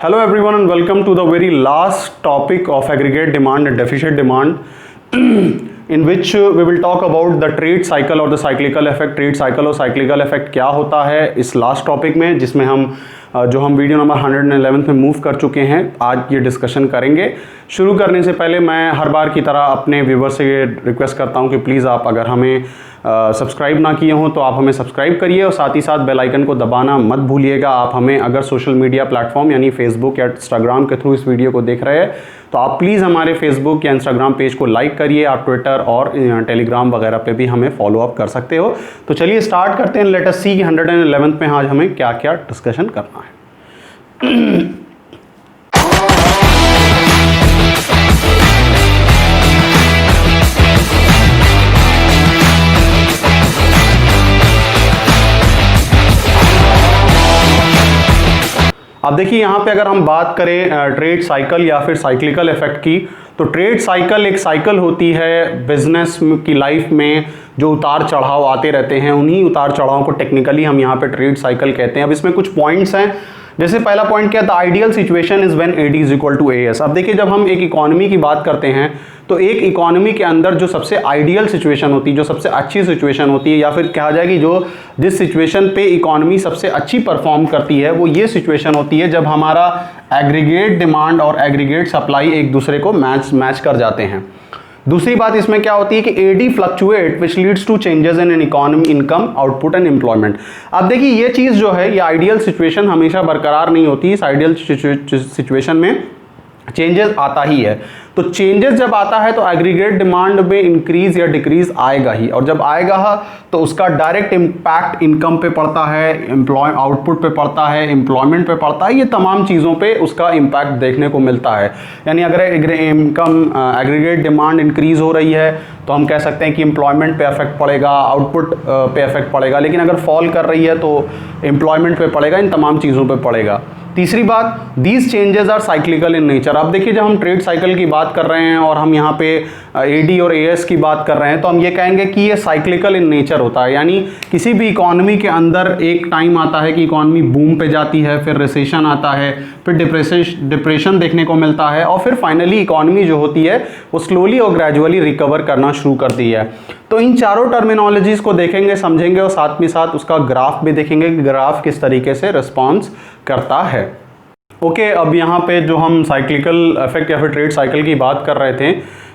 Hello everyone and welcome to the very last topic of aggregate demand and deficit demand in which we will talk about the trade cycle or the cyclical effect. Trade cycle और cyclical effect क्या होता है इस last topic में, जिसमें हम video number 111 में move कर चुके हैं, आज ये डिस्कशन करेंगे। शुरू करने से पहले मैं हर बार की तरह अपने व्यूवर से ये रिक्वेस्ट करता हूँ कि प्लीज़ आप अगर हमें सब्सक्राइब ना किए हों तो आप हमें सब्सक्राइब करिए और साथ ही साथ बेल आइकन को दबाना मत भूलिएगा। आप हमें अगर सोशल मीडिया प्लेटफॉर्म यानी फेसबुक या इंस्टाग्राम के थ्रू इस वीडियो को देख रहे हैं तो आप प्लीज़ हमारे फेसबुक या इंस्टाग्राम पेज को लाइक करिए। आप ट्विटर और टेलीग्राम वगैरह पे भी हमें फॉलो अप कर सकते हो। तो चलिए स्टार्ट करते हैं। लेट अस सी 111 में आज हमें क्या क्या डिस्कशन करना है। अब देखिए यहाँ पे अगर हम बात करें ट्रेड साइकिल या फिर साइक्लिकल इफेक्ट की, तो ट्रेड साइकिल एक साइकिल होती है बिजनेस की लाइफ में, जो उतार चढ़ाव आते रहते हैं, उन्हीं उतार चढ़ाव को टेक्निकली हम यहाँ पे ट्रेड साइकिल कहते हैं। अब इसमें कुछ पॉइंट्स हैं। जैसे पहला पॉइंट क्या है, the ideal situation is when AD is equal to AS। अब देखिए जब हम एक इकोनॉमी की बात करते हैं तो एक इकोनॉमी के अंदर जो सबसे आइडियल सिचुएशन होती है, जो सबसे अच्छी सिचुएशन होती है, या फिर कहा जाए कि जो जिस सिचुएशन पे इकोनॉमी सबसे अच्छी परफॉर्म करती है, वो ये सिचुएशन होती है जब हमारा एग्रीगेट डिमांड और एग्रीगेट सप्लाई एक दूसरे को मैच कर जाते हैं। दूसरी बात इसमें क्या होती है कि AD fluctuate which leads to changes in economy, income, output and employment. अब देखिए ये चीज़ जो है, ये आइडियल सिचुएशन हमेशा बरकरार नहीं होती। इस आइडियल सिचुएशन में चेंजेस आता ही है। तो चेंजेस जब आता है तो एग्रीगेट डिमांड में इंक्रीज या डिक्रीज आएगा ही, और जब आएगा तो उसका डायरेक्ट इम्पैक्ट इनकम पे पड़ता है, आउटपुट पे पड़ता है, एम्प्लॉयमेंट पे पड़ता है। ये तमाम चीज़ों पे उसका इम्पैक्ट देखने को मिलता है। यानी अगर इनकम एग्रीगेट डिमांड इंक्रीज हो रही है तो हम कह सकते हैं कि एम्प्लॉयमेंट पे इफेक्ट पड़ेगा, आउटपुट पे इफेक्ट पड़ेगा, लेकिन अगर फॉल कर रही है तो एम्प्लॉयमेंट पे पड़ेगा, इन तमाम चीज़ों पे पड़ेगा। तीसरी बात, these changes are cyclical in nature. अब देखिए जब हम ट्रेड साइकिल की बात कर रहे हैं और हम यहाँ पे AD और AS की बात कर रहे हैं तो हम ये कहेंगे कि ये साइक्लिकल इन नेचर होता है। यानी किसी भी इकोनॉमी के अंदर एक टाइम आता है कि इकोनॉमी बूम पे जाती है, फिर रिसेशन आता है, फिर डिप्रेशन देखने को मिलता है, और फिर फाइनली इकोनॉमी जो होती है वो स्लोली और ग्रेजुअली रिकवर करना शुरू करती है। तो इन चारों टर्मिनोलॉजीज को देखेंगे, समझेंगे और साथ में साथ उसका ग्राफ भी देखेंगे कि ग्राफ किस तरीके से रिस्पॉन्स करता है। ओके, अब यहाँ पे जो हम साइक्लिकल इफेक्ट या फिर ट्रेड साइकिल की बात कर रहे थे,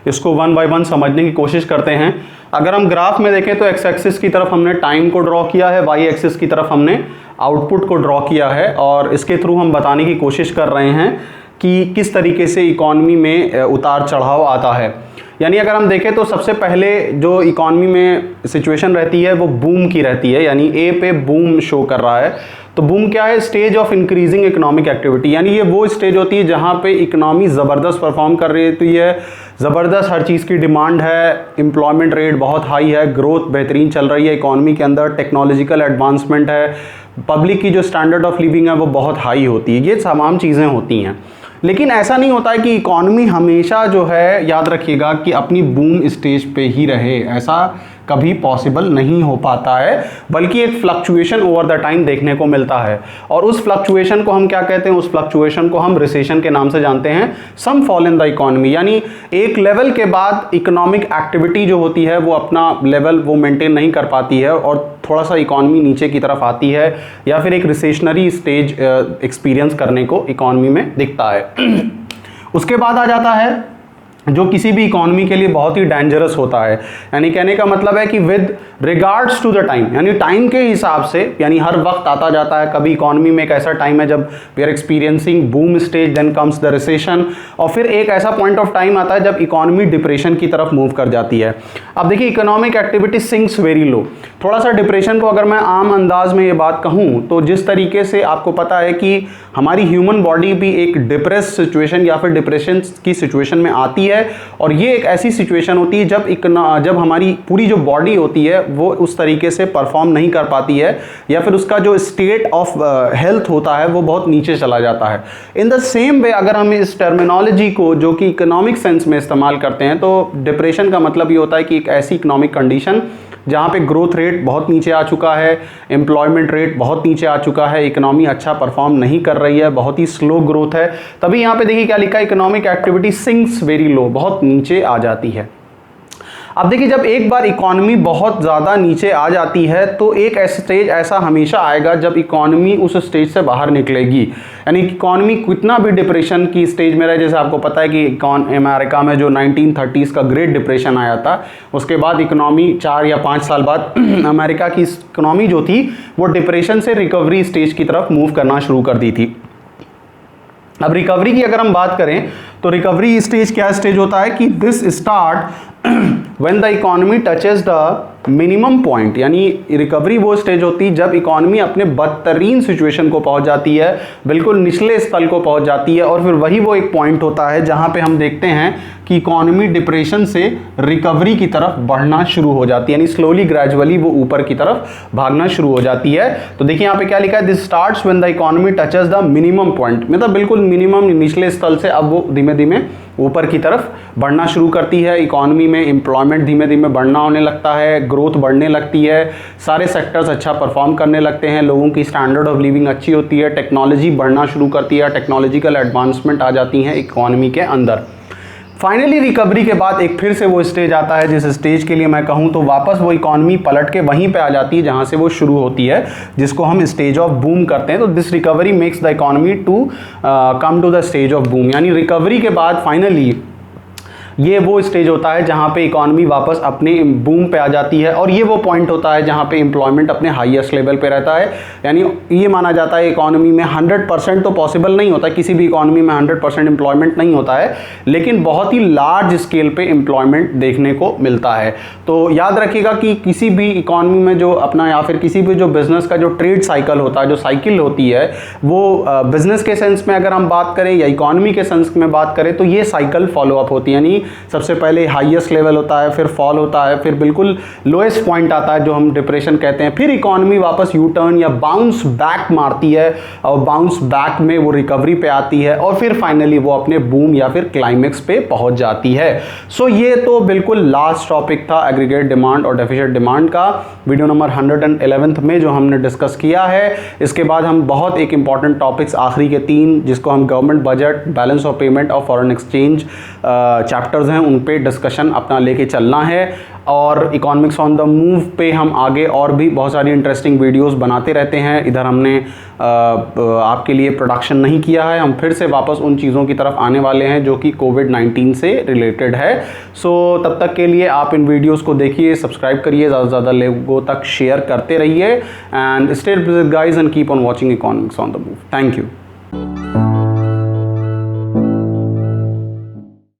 इसको वन बाय वन समझने की कोशिश करते हैं। अगर हम ग्राफ में देखें तो एक्स एक्सिस की तरफ हमने टाइम को ड्रॉ किया है, वाई एक्सिस की तरफ हमने आउटपुट को ड्रॉ किया है, और इसके थ्रू हम बताने की कोशिश कर रहे हैं कि किस तरीके से इकॉनमी में उतार चढ़ाव आता है। यानी अगर हम देखें तो सबसे पहले जो इकॉनमी में सिचुएशन रहती है वो बूम की रहती है, यानी ए पे बूम शो कर रहा है। तो बूम क्या है? Stage of increasing economic activity. यानी ये वो स्टेज होती है जहाँ पे इकोनॉमी ज़बरदस्त परफॉर्म कर रही होती है, ज़बरदस्त हर चीज़ की डिमांड है, एम्प्लॉयमेंट रेट बहुत हाई है, ग्रोथ बेहतरीन चल रही है इकोनॉमी के अंदर, टेक्नोलॉजिकल एडवांसमेंट है, पब्लिक की जो स्टैंडर्ड ऑफ लिविंग है वो बहुत हाई होती है। ये तमाम चीज़ें होती हैं। लेकिन ऐसा नहीं होता है कि इकॉनमी हमेशा जो है, याद रखिएगा, कि अपनी बूम स्टेज पे ही रहे, ऐसा कभी पॉसिबल नहीं हो पाता है, बल्कि एक फ्लक्चुएशन ओवर द टाइम देखने को मिलता है। और उस फ्लक्चुएशन को हम क्या कहते हैं? उस फ्लक्चुएशन को हम रिसेशन के नाम से जानते हैं, सम फॉल इन द इकोनॉमी। यानी एक लेवल के बाद इकोनॉमिक एक्टिविटी जो होती है वो अपना लेवल वो मेंटेन नहीं कर पाती है और थोड़ा सा इकोनॉमी नीचे की तरफ आती है, या फिर एक रिसेशनरी स्टेज एक्सपीरियंस करने को इकोनॉमी में दिखता है। उसके बाद आ जाता है जो किसी भी इकोनॉमी के लिए बहुत ही डेंजरस होता है। यानी कहने का मतलब है कि with regards to the time, यानी टाइम के हिसाब से, यानी हर वक्त आता जाता है। कभी इकोनॉमी में एक ऐसा टाइम है जब we are experiencing boom stage, then comes the recession, और फिर एक ऐसा पॉइंट ऑफ टाइम आता है जब इकोनॉमी डिप्रेशन की तरफ मूव कर जाती है। अब देखिए economic activity sinks very low. थोड़ा सा डिप्रेशन को अगर मैं आम अंदाज में ये बात कहूँ तो जिस तरीके से आपको पता है कि हमारी ह्यूमन बॉडी भी एक डिप्रेस सिचुएशन या फिर डिप्रेशन की सिचुएशन में आती है, और ये एक ऐसी सिचुएशन होती है जब हमारी पूरी जो बॉडी होती है वो उस तरीके से परफॉर्म नहीं कर पाती है, या फिर उसका जो स्टेट ऑफ हेल्थ होता है वो बहुत नीचे चला जाता है। इन द सेम वे अगर हम इस टर्मिनोलॉजी को जो कि इकोनॉमिक सेंस में इस्तेमाल करते हैं, तो डिप्रेशन का मतलब ये होता है कि एक ऐसी इकोनॉमिक कंडीशन जहाँ पे ग्रोथ रेट बहुत नीचे आ चुका है, एम्प्लॉयमेंट रेट बहुत नीचे आ चुका है, इकोनॉमी अच्छा परफॉर्म नहीं कर रही है, बहुत ही स्लो ग्रोथ है। तभी यहाँ पे देखिए क्या लिखा है, economic activity sinks very low, बहुत नीचे आ जाती है। अब देखिए जब एक बार इकोनॉमी बहुत ज़्यादा नीचे आ जाती है तो एक स्टेज ऐसा हमेशा आएगा जब इकोनॉमी उस स्टेज से बाहर निकलेगी। यानी इकोनॉमी कितना भी डिप्रेशन की स्टेज में रहे, जैसे आपको पता है कि अमेरिका में जो 1930s का ग्रेट डिप्रेशन आया था, उसके बाद इकोनॉमी 4 या 5 साल बाद अमेरिका की इकोनॉमी जो थी वो डिप्रेशन से रिकवरी स्टेज की तरफ मूव करना शुरू कर दी थी। अब रिकवरी की अगर हम बात करें तो रिकवरी स्टेज क्या स्टेज होता है कि this start when the economy touches the minimum point. यानी रिकवरी वो स्टेज होती है जब इकोनॉमी अपने बदतरीन सिचुएशन को पहुंच जाती है, बिल्कुल निचले स्थल को पहुंच जाती है, और फिर वही वो एक पॉइंट होता है जहां पे हम देखते हैं कि इकोनॉमी डिप्रेशन से रिकवरी की तरफ बढ़ना शुरू हो जाती है, यानी स्लोली ग्रेजुअली वो ऊपर की तरफ भागना शुरू हो जाती है। तो देखिए यहाँ पे क्या लिखा है, this starts when the economy touches the minimum point, मतलब बिल्कुल मिनिमम निचले स्थल से अब वो धीमे धीमे ऊपर की तरफ बढ़ना शुरू करती है। इकोनॉमी में एम्प्लॉयमेंट धीमे धीमे बढ़ना होने लगता है, ग्रोथ बढ़ने लगती है, सारे सेक्टर्स अच्छा परफॉर्म करने लगते हैं, लोगों की स्टैंडर्ड ऑफ लिविंग अच्छी होती है, टेक्नोलॉजी बढ़ना शुरू करती है, टेक्नोलॉजिकल एडवांसमेंट आ जाती हैं इकोनॉमी के अंदर। फाइनली रिकवरी के बाद एक फिर से वो स्टेज आता है जिस स्टेज के लिए मैं कहूँ तो वापस वो इकोनॉमी पलट के वहीं पे आ जाती है जहाँ से वो शुरू होती है, जिसको हम स्टेज ऑफ बूम करते हैं। तो this recovery makes the economy to come to the stage of boom, यानी रिकवरी के बाद फाइनली ये वो स्टेज होता है जहाँ पे इकोनॉमी वापस अपने बूम पे आ जाती है, और ये वो पॉइंट होता है जहाँ पे एम्प्लॉयमेंट अपने हाईएस्ट लेवल पे रहता है। यानी ये माना जाता है इकोनॉमी में 100% तो पॉसिबल नहीं होता, किसी भी इकोनॉमी में 100% एम्प्लॉयमेंट नहीं होता है, लेकिन बहुत ही लार्ज स्केल पे एम्प्लॉयमेंट देखने को मिलता है। तो याद रखिएगा कि किसी भी इकोनॉमी में जो अपना या फिर किसी भी जो बिजनेस का जो ट्रेड साइकिल होता है, जो साइकिल होती है, वो बिजनेस के सेंस में अगर हम बात करें या इकोनॉमी के सेंस में बात करें तो ये साइकिल फॉलो अप होती है। यानी सबसे पहले हाईएस्ट लेवल होता है, फिर फॉल होता है, फिर बिल्कुल लोएस्ट पॉइंट आता है जो हम डिप्रेशन कहते हैं, फिर इकोनॉमी वापस यू टर्न या बाउंस बैक मारती है, और बाउंस बैक में वो रिकवरी पे आती है, और फिर फाइनली वो अपने बूम या फिर क्लाइमेक्स पे पहुंच जाती है। सो ये तो बिल्कुल लास्ट टॉपिक था एग्रीगेट डिमांड और डेफिसिट डिमांड का, वीडियो नंबर 111 में जो हमने डिस्कस किया है। इसके बाद हम बहुत एक इंपॉर्टेंट टॉपिक्स आखिरी के 3 जिसको हम government budget, balance of payment और फॉरेन एक्सचेंज चैप्टर्स हैं उन पे डिस्कशन अपना लेके चलना है, और इकोनॉमिक्स ऑन द मूव पे हम आगे और भी बहुत सारी इंटरेस्टिंग वीडियोस बनाते रहते हैं। इधर हमने आपके लिए प्रोडक्शन नहीं किया है, हम फिर से वापस उन चीज़ों की तरफ आने वाले हैं जो कि कोविड-19 से रिलेटेड है। सो तब तक के लिए आप इन वीडियोस को देखिए, सब्सक्राइब करिए, ज़्यादा से ज़्यादा लोगों तक शेयर करते रहिए, and stay guys and keep on watching economics on the move. Thank you.